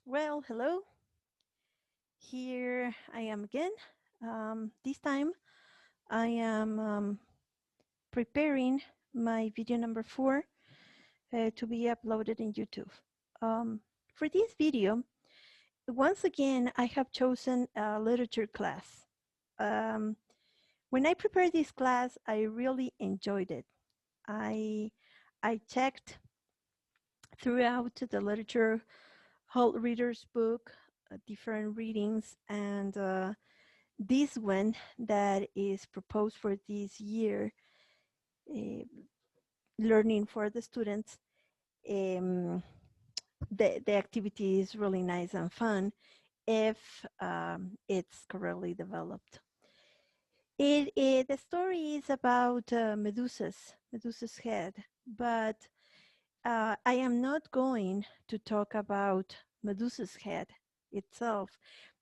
Well, hello. Here I am again. This time I am preparing my video number 4 to be uploaded in YouTube. For this video, once again, I have chosen a literature class. Um, when I prepared this class, I really enjoyed it. I I checked throughout the literature whole reader's book, different readings, and this one that is proposed for this year, uh, learning for the students, um, the activity is really nice and fun if it's correctly developed. The story is about Medusa's head, but I am not going to talk about Medusa's head itself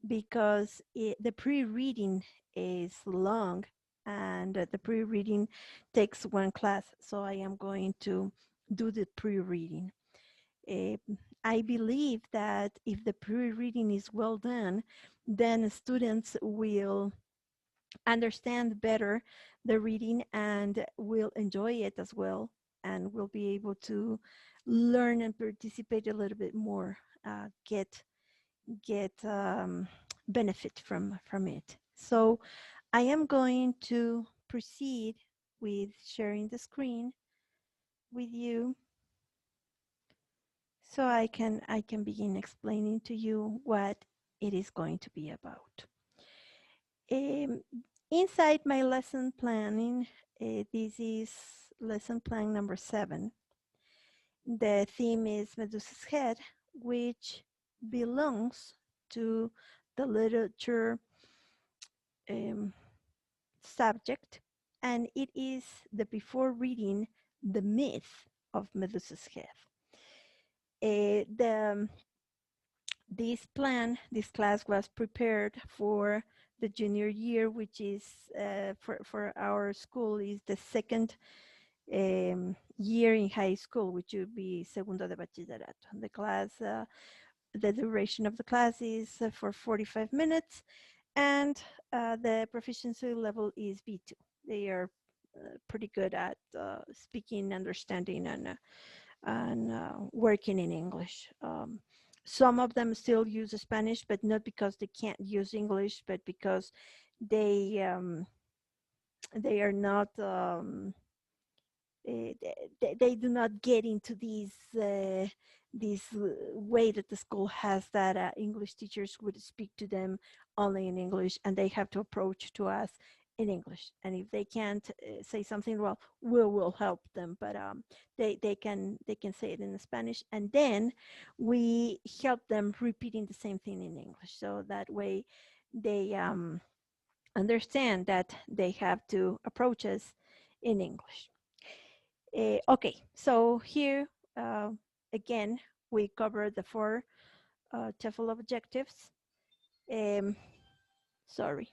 because the pre-reading is long and the pre-reading takes one class. So I am going to do the pre-reading. Uh, I believe that if the pre-reading is well done, then students will understand better the reading and will enjoy it as well, and will be able to learn and participate a little bit more, get benefit from it. So I am going to proceed with sharing the screen with you so I can begin explaining to you what it is going to be about. Um, Inside my lesson planning, this is lesson plan number 7. The theme is Medusa's head, which belongs to the literature um, subject, and it is the before reading the myth of Medusa's head. The this class was prepared for the junior year, which is for our school is the second year in high school, which would be segundo de bachillerato. The duration of the class is for 45 minutes, and the proficiency level is B2. They are pretty good at speaking, understanding, and working in English. Some of them still use Spanish, but not because they can't use English, but because they they are not they do not get into this way that the school has, that English teachers would speak to them only in English, and they have to approach to us in English. And if they can't say something, well, we will help them, but they can say it in Spanish, and then we help them repeating the same thing in English. So that way, they understand that they have to approach us in English. Okay, so here again, we cover the 4 TEFL objectives. Um, Sorry,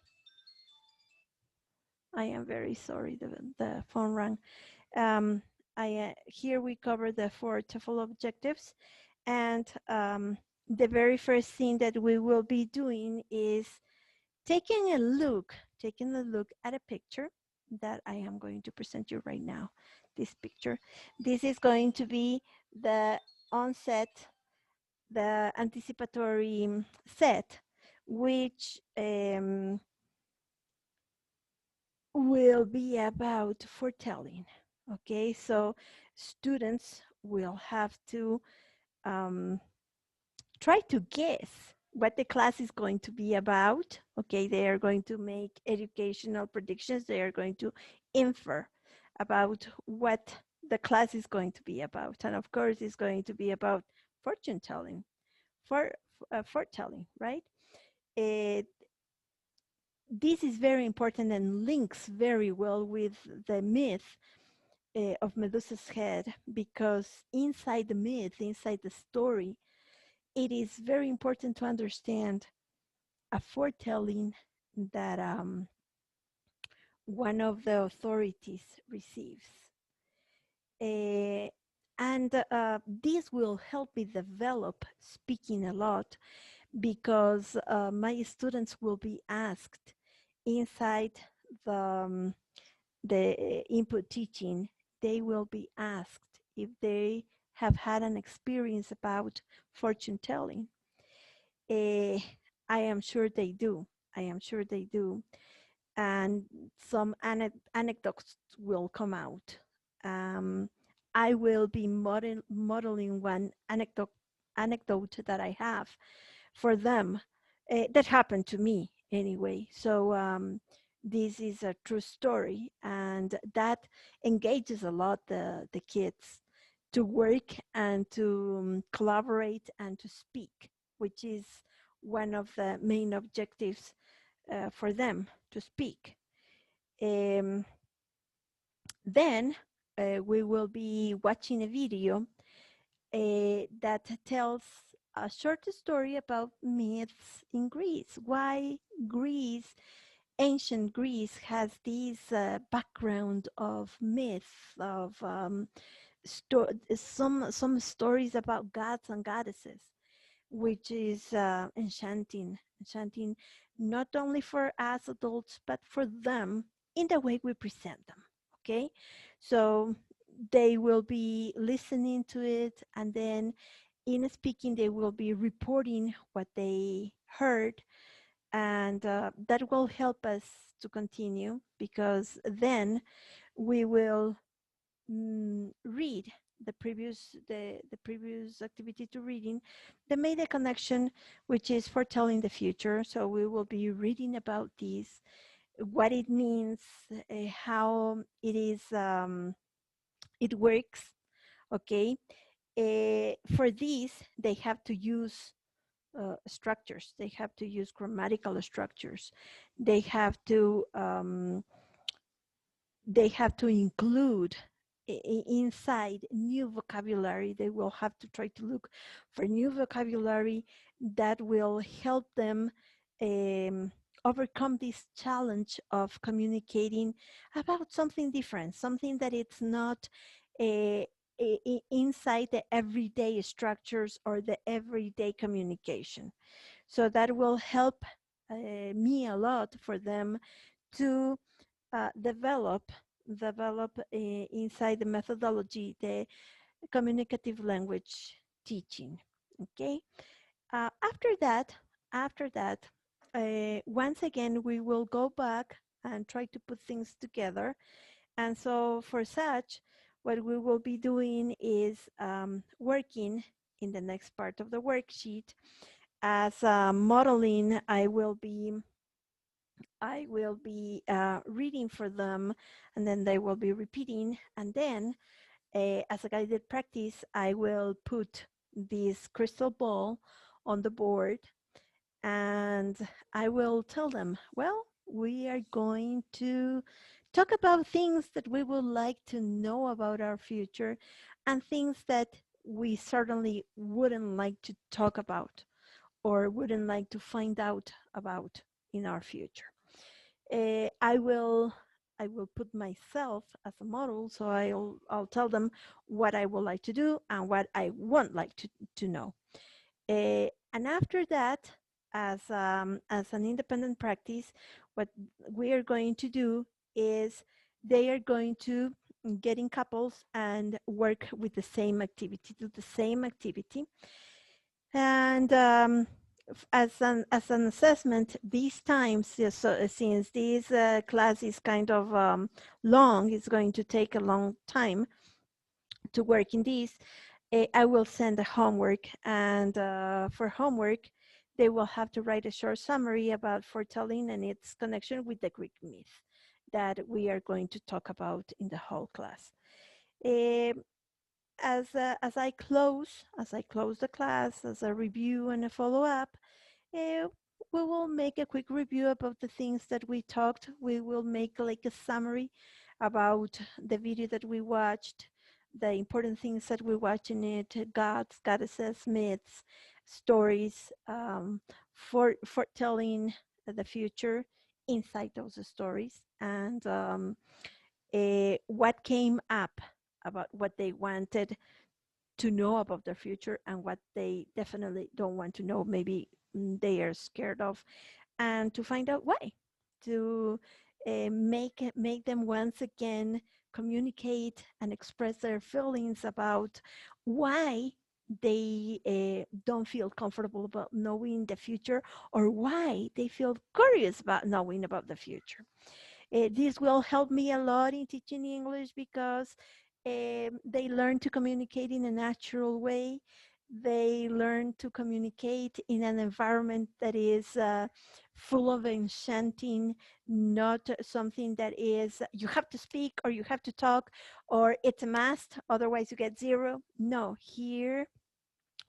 I am very sorry, the phone rang. Um, Here we cover the 4 TEFL objectives, and the very first thing that we will be doing is taking a look at a picture that I am going to present you right now. This picture. This is going to be the onset, the anticipatory set, which will be about foretelling. Okay, so students will have to um, try to guess what the class is going to be about. Okay, they are going to make educational predictions. They are going to infer about what the class is going to be about. And of course, it's going to be about fortune telling, foretelling, right? It, this is very important and links very well with the myth of Medusa's head, because inside the myth, inside the story, it is very important to understand a foretelling that one of the authorities receives. Uh, And this will help me develop speaking a lot because my students will be asked inside the, the input teaching, they will be asked if they have had an experience about fortune telling. Uh, I am sure they do. I am sure they do. And some anecdotes will come out. Um, I will be modeling one anecdote that I have for them that happened to me anyway. So this is a true story, and that engages a lot the kids to work and to collaborate and to speak, which is one of the main objectives for them to speak. Um, then we will be watching a video that tells a short story about myths in Greece. Why Greece, ancient Greece, has this background of myth, of some stories about gods and goddesses, which is enchanting not only for us adults, but for them in the way we present them. Okay, so they will be listening to it, and then in speaking, they will be reporting what they heard, and that will help us to continue because then we will read the previous activity to reading that made a connection, which is foretelling the future. So we will be reading about this, what it means, how it is, it works. Okay, for this they have to use structures. They have to use grammatical structures. They have to include inside new vocabulary. They will have to try to look for new vocabulary that will help them overcome this challenge of communicating about something different, something that it's not uh, inside the everyday structures or the everyday communication. So that will help me a lot for them to develop inside the methodology the communicative language teaching. Okay. After that, once again we will go back and try to put things together. And so for such, what we will be doing is working in the next part of the worksheet as modeling. I will be reading for them, and then they will be repeating. And then, as a guided practice, I will put this crystal ball on the board, and I will tell them, well, we are going to talk about things that we would like to know about our future and things that we certainly wouldn't like to talk about or wouldn't like to find out about in our future. uh, I will I will put myself as a model, so I'll tell them what I would like to do and what I won't like to know. And after that, as an independent practice, what we are going to do is they are going to get in couples and work with the same activity, do the same activity. And as an assessment, these times, so since this class is kind of long, it's going to take a long time to work in this. I will send a homework, and for homework, they will have to write a short summary about foretelling and its connection with the Greek myth that we are going to talk about in the whole class. Uh, as I close the class, as a review and a follow-up, uh, we will make a quick review about the things that we talked. We will make like a summary about the video that we watched, the important things that we watched in it, gods, goddesses, myths, stories, for telling the future inside those stories, and what came up about what they wanted to know about their future and what they definitely don't want to know. Maybe they are scared of, and to find out why, to make them once again communicate and express their feelings about why they don't feel comfortable about knowing the future, or why they feel curious about knowing about the future. This will help me a lot in teaching English because they learn to communicate in a natural way. They learn to communicate in an environment that is full of enchanting, not something that is you have to speak or you have to talk or it's a must, otherwise you get zero. No, here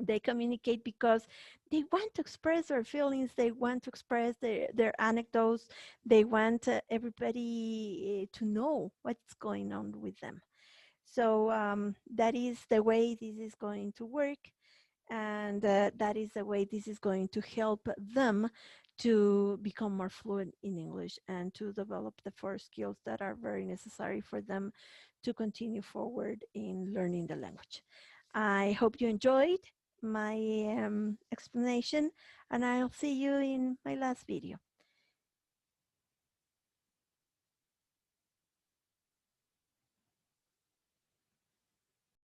they communicate because they want to express their feelings, they want to express their anecdotes, they want everybody to know what's going on with them. So that is the way this is going to work, and that is the way this is going to help them to become more fluent in English and to develop the four skills that are very necessary for them to continue forward in learning the language. I hope you enjoyed my explanation, and I'll see you in my last video.